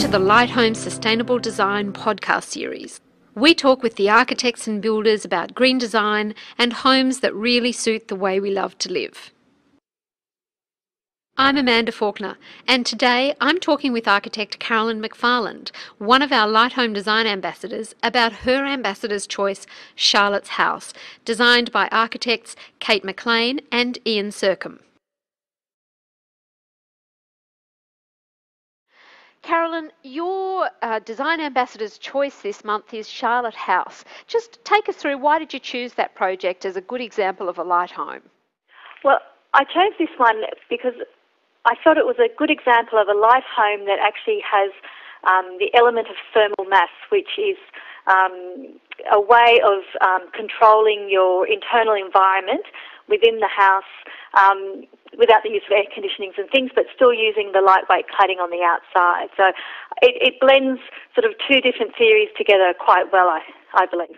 to the Lighthome Sustainable Design podcast series. We talk with the architects and builders about green design and homes that really suit the way we love to live. I'm Amanda Faulkner, and today I'm talking with architect Carolyn McFarland, one of our Lighthome Design ambassadors, about her ambassador's choice, Charlotte's House, designed by architects Kate McLean and Ian Sercombe. Carolyn, your design ambassador's choice this month is Charlotte House. Just take us through, why did you choose that project as a good example of a light home? Well, I chose this one because I thought it was a good example of a light home that actually has the element of thermal mass, which is a way of controlling your internal environment within the house without the use of air conditionings and things, but still using the lightweight cladding on the outside. So it blends sort of two different theories together quite well, I believe.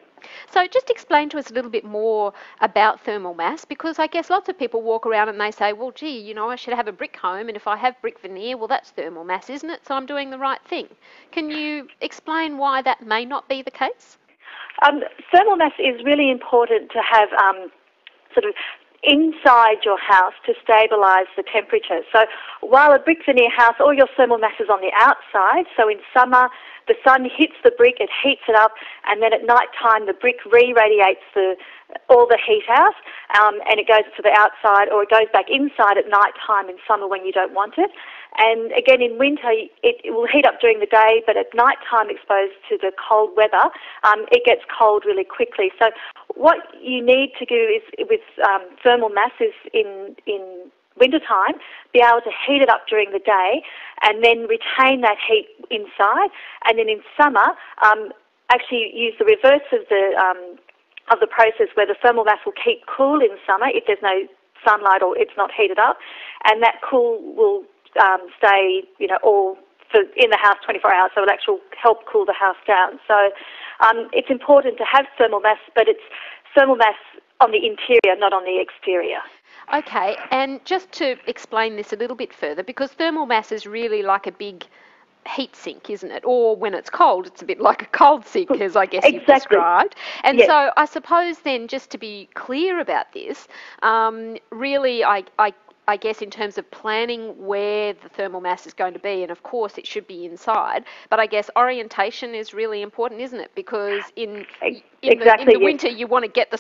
So just explain to us a little bit more about thermal mass, because I guess lots of people walk around and they say, well, gee, you know, I should have a brick home, and if I have brick veneer, well, that's thermal mass, isn't it? So I'm doing the right thing. Can you explain why that may not be the case? Thermal mass is really important to have sort of inside your house to stabilise the temperature. So while a brick veneer house, all your thermal mass is on the outside, so in summer the sun hits the brick, it heats it up, and then at night time the brick re-radiates all the heat out, and it goes to the outside, or it goes back inside at night time in summer when you don't want it. And again, in winter, it will heat up during the day, but at night time, exposed to the cold weather, it gets cold really quickly. So what you need to do is, with thermal mass, is in wintertime, be able to heat it up during the day and then retain that heat inside. And then in summer, actually use the reverse of the process, where the thermal mass will keep cool in summer if there's no sunlight or it's not heated up, and that cool will stay, all in the house 24 hours, so it'll actually help cool the house down. So it's important to have thermal mass, but it's thermal mass on the interior, not on the exterior. Okay, and just to explain this a little bit further, because thermal mass is really like a big heat sink, isn't it? Or when it's cold, it's a bit like a cold sink, as I guess you've described. And yes. So I suppose then, just to be clear about this, really I guess in terms of planning where the thermal mass is going to be, and of course it should be inside, but I guess orientation is really important, isn't it? Because in the winter you want to get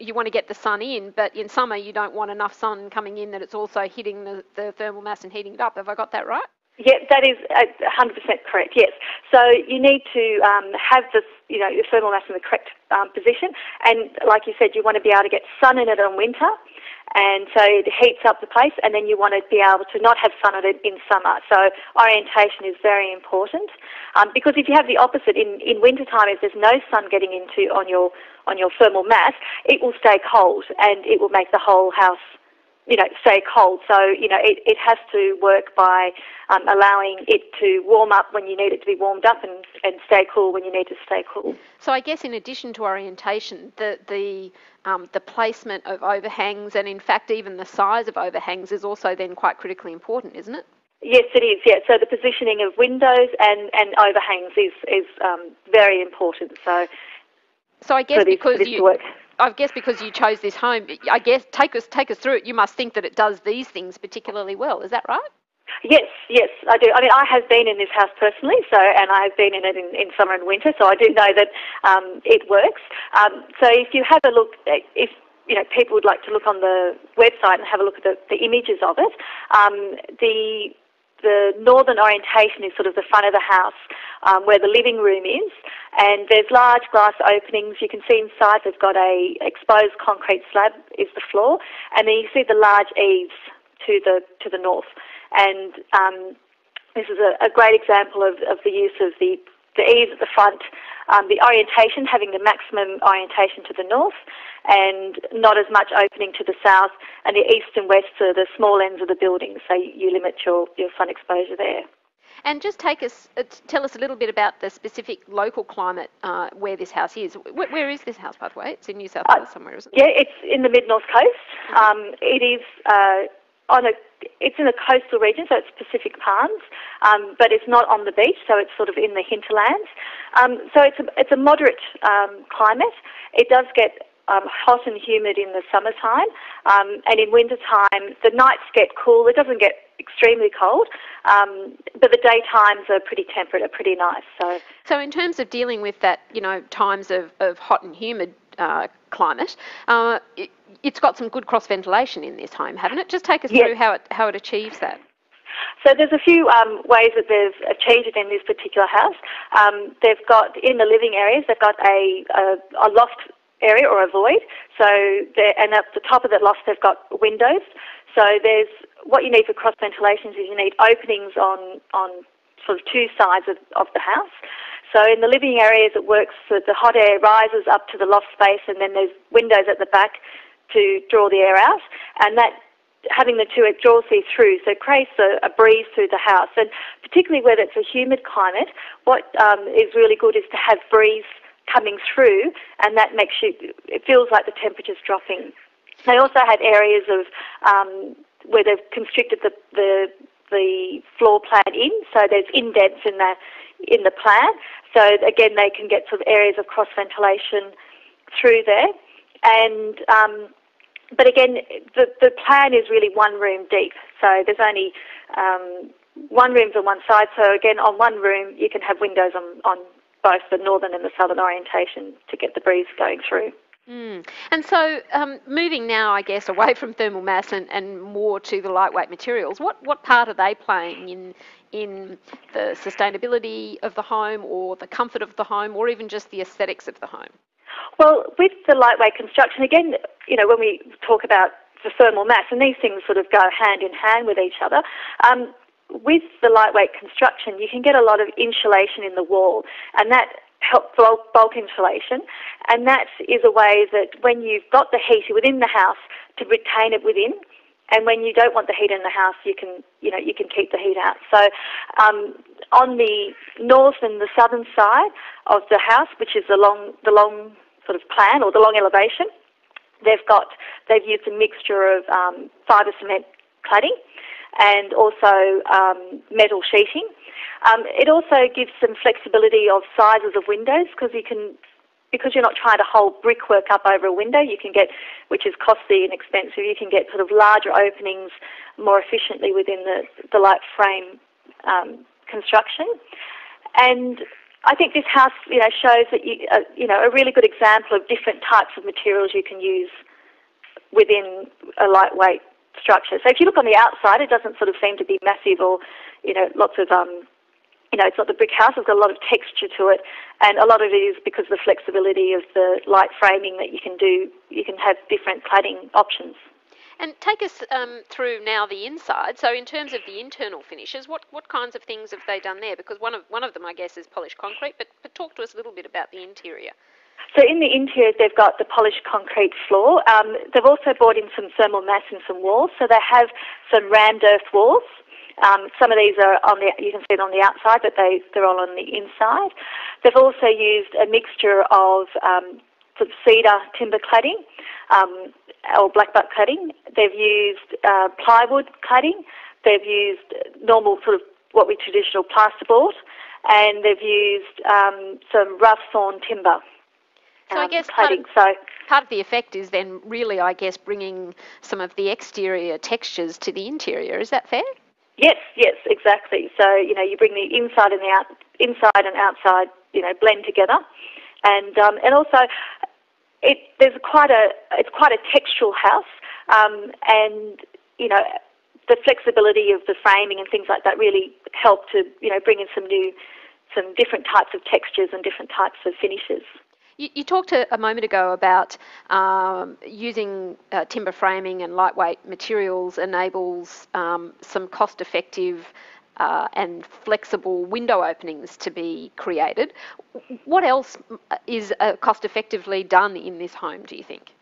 you want to get the sun in, but in summer you don't want enough sun coming in that it's also hitting the thermal mass and heating it up. Have I got that right? Yeah, that is 100% correct, yes. So you need to have this, your thermal mass in the correct position, and like you said, you want to be able to get sun in it in winter, and so it heats up the place, and then you want to be able to not have sun in it in summer. So orientation is very important, because if you have the opposite, in winter time, if there's no sun getting into on your thermal mass, it will stay cold, and it will make the whole house stay cold. So, it has to work by allowing it to warm up when you need it to be warmed up, and stay cool when you need to stay cool. So I guess in addition to orientation, the placement of overhangs, and in fact even the size of overhangs, is also then quite critically important, isn't it? Yes, it is, yeah. So the positioning of windows and overhangs is very important. So I guess because you chose this home, I guess take us through it. You must think that it does these things particularly well. Is that right? Yes, I do. I mean, I have been in this house personally, and I have been in it in summer and winter, so I do know that it works. So if you have a look, if people would like to look on the website and have a look at the images of it, the northern orientation is sort of the front of the house, where the living room is, and there's large glass openings. You can see inside they've got a exposed concrete slab is the floor, and then you see the large eaves to the north. And this is a great example of the use of the eaves at the front, the orientation, having the maximum orientation to the north, and not as much opening to the south, and the east and west are the small ends of the building, so you limit your sun exposure there. And just tell us a little bit about the specific local climate where this house is. Where is this house, by the way? It's in New South Wales somewhere, isn't it? Yeah, it's in the mid-north coast. It is it's in a coastal region, so it's Pacific Palms, but it's not on the beach, so it's sort of in the hinterlands. So it's a moderate climate. It does get hot and humid in the summertime, and in wintertime the nights get cool. It doesn't get extremely cold, but the daytimes are pretty temperate, are pretty nice. So in terms of dealing with that, times of hot and humid climate, it's got some good cross ventilation in this home, haven't it? Just take us through how it achieves that. So there's a few ways that they've achieved it in this particular house. They've got, in the living areas, they've got a loft area or a void. And at the top of the loft they've got windows. So there's what you need for cross ventilations is you need openings on sort of two sides of the house. So in the living areas it works so the hot air rises up to the loft space, and then there's windows at the back to draw the air out, and that having the two, it draws these through, so it creates a breeze through the house. And particularly where it's a humid climate, what is really good is to have breeze coming through, and that makes it feels like the temperature's dropping. They also have areas of where they've constricted the floor plan in, so there's indents in the plan. So again, they can get sort of areas of cross ventilation through there. And but again, the plan is really one room deep. So there's only one room's on one side. So again, on one room you can have windows on both the northern and the southern orientation to get the breeze going through. And so moving now, I guess, away from thermal mass and more to the lightweight materials, what part are they playing in the sustainability of the home, or the comfort of the home, or even just the aesthetics of the home? Well, with the lightweight construction, again, when we talk about the thermal mass, and these things sort of go hand in hand with each other, with the lightweight construction, you can get a lot of insulation in the wall, and that helps bulk insulation, and that is a way that when you've got the heat within the house, to retain it within, and when you don't want the heat in the house, you can keep the heat out. So on the north and the southern side of the house, which is the long sort of plan, or the long elevation, they've used a mixture of fibre cement cladding and also metal sheeting. It also gives some flexibility of sizes of windows, because you're not trying to hold brickwork up over a window, you can get, which is costly and expensive, you can get sort of larger openings more efficiently within the light frame construction. And I think this house, shows that a really good example of different types of materials you can use within a lightweight structure. So if you look on the outside, it doesn't sort of seem to be massive, or lots of it's not the brick house. It's got a lot of texture to it, and a lot of it is because of the flexibility of the light framing that you can do. You can have different cladding options. And take us through now the inside. So in terms of the internal finishes, what kinds of things have they done there? Because one of them, I guess, is polished concrete, but talk to us a little bit about the interior. So in the interior, they've got the polished concrete floor. They've also brought in some thermal mass in some walls. So they have some rammed earth walls. Some of these are you can see it on the outside, but they're all on the inside. They've also used a mixture of sort of cedar timber cladding, or blackbutt cladding. They've used plywood cladding. They've used normal sort of what we traditional plasterboard, and they've used some rough sawn timber. So I guess cladding. Part of the effect is then really, I guess, bringing some of the exterior textures to the interior. Is that fair? Yes, exactly. So you bring the inside and outside, blend together, and also it's quite a textural house, and the flexibility of the framing and things like that really help to bring in some different types of textures and different types of finishes. You talked a moment ago about using timber framing and lightweight materials enables some cost-effective and flexible window openings to be created. What else is cost-effectively done in this home, do you think?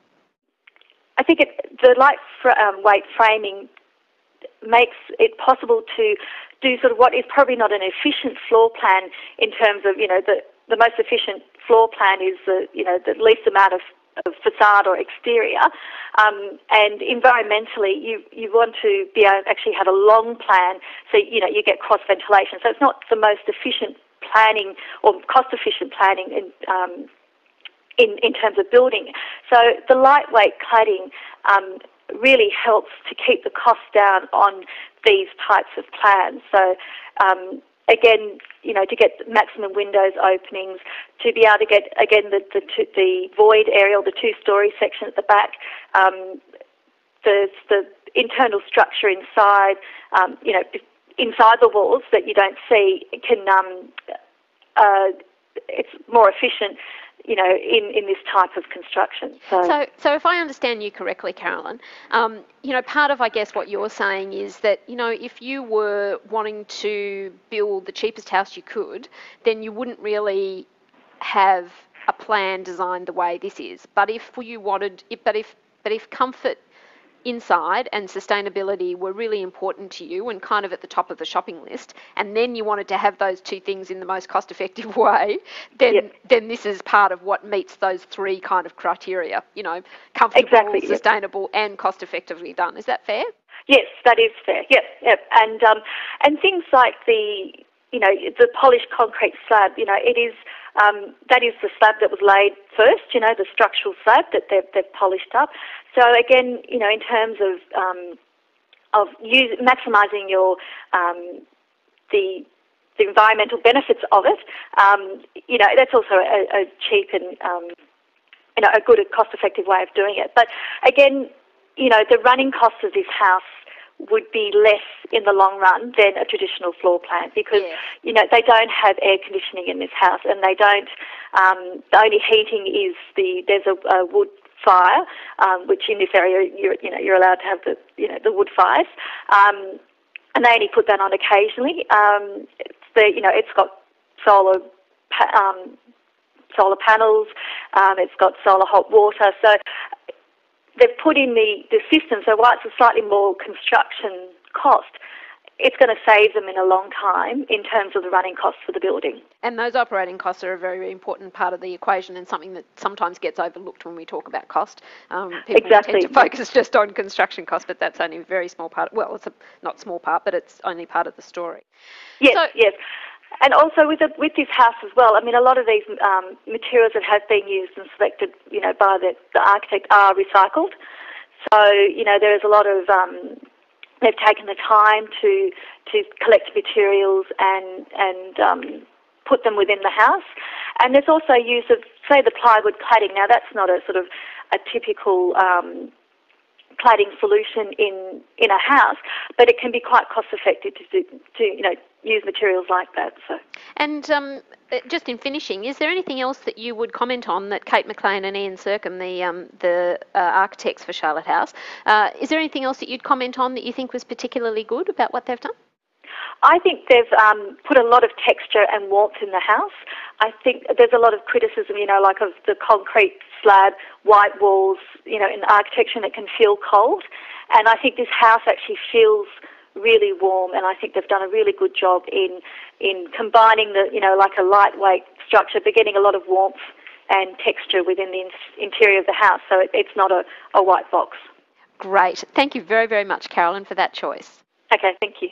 I think the lightweight framing makes it possible to do sort of what is probably not an efficient floor plan in terms of, the most efficient floor plan is the least amount of facade or exterior. And environmentally, you want to be able to actually have a long plan, so you get cross ventilation. So it's not the most efficient planning or cost-efficient planning in terms of building. So the lightweight cladding really helps to keep the costs down on these types of plans. So again, to get maximum windows openings, to be able to get, again, the void area, the two-storey section at the back, the internal structure inside, inside the walls that you don't see can, it's more efficient, in this type of construction. So if I understand you correctly, Carolyn, part of, I guess, what you're saying is that, if you were wanting to build the cheapest house you could, then you wouldn't really have a plan designed the way this is. But if you wanted, but if comfort inside and sustainability were really important to you and kind of at the top of the shopping list, and then you wanted to have those two things in the most cost-effective way, then this is part of what meets those three kind of criteria, comfortable, exactly, sustainable and cost-effectively done. Is that fair? Yes, that is fair. Yep. And things like the polished concrete slab, it is, that is the slab that was laid first, the structural slab that they've polished up. So again, in terms of maximising your the environmental benefits of it, that's also a cheap and a good, cost-effective way of doing it. But again, the running costs of this house would be less in the long run than a traditional floor plan, because they don't have air conditioning in this house, and they don't. The only heating is there's a wood fire, which in this area you're allowed to have the wood fires, and they only put that on occasionally. It's got solar panels, it's got solar hot water, so they've put in the system, so while it's a slightly more construction cost, it's going to save them in a long time in terms of the running costs for the building. And those operating costs are a very, very important part of the equation, and something that sometimes gets overlooked when we talk about cost. People tend to focus just on construction cost, but that's only a very small part. Well, it's a not small part, but it's only part of the story. Yes, yes. And also with this house as well, I mean, a lot of these materials that have been used and selected, by the architect are recycled. So, there is a lot of, they've taken the time to collect materials and put them within the house. And there's also use of, say, the plywood cladding. Now, that's not a sort of a typical cladding solution in a house, but it can be quite cost effective to use materials like that. So. And just in finishing, is there anything else that you would comment on that Kate McLean and Ian Sercombe, the architects for Charlotte House, is there anything else that you'd comment on that you think was particularly good about what they've done? I think they've put a lot of texture and warmth in the house. I think there's a lot of criticism, like of the concrete slab, white walls, in architecture that can feel cold. And I think this house actually feels really warm, and I think they've done a really good job in combining like a lightweight structure, but getting a lot of warmth and texture within the interior of the house, so it's not a white box. Great. Thank you very, very much, Carolyn, for that choice. Okay, thank you.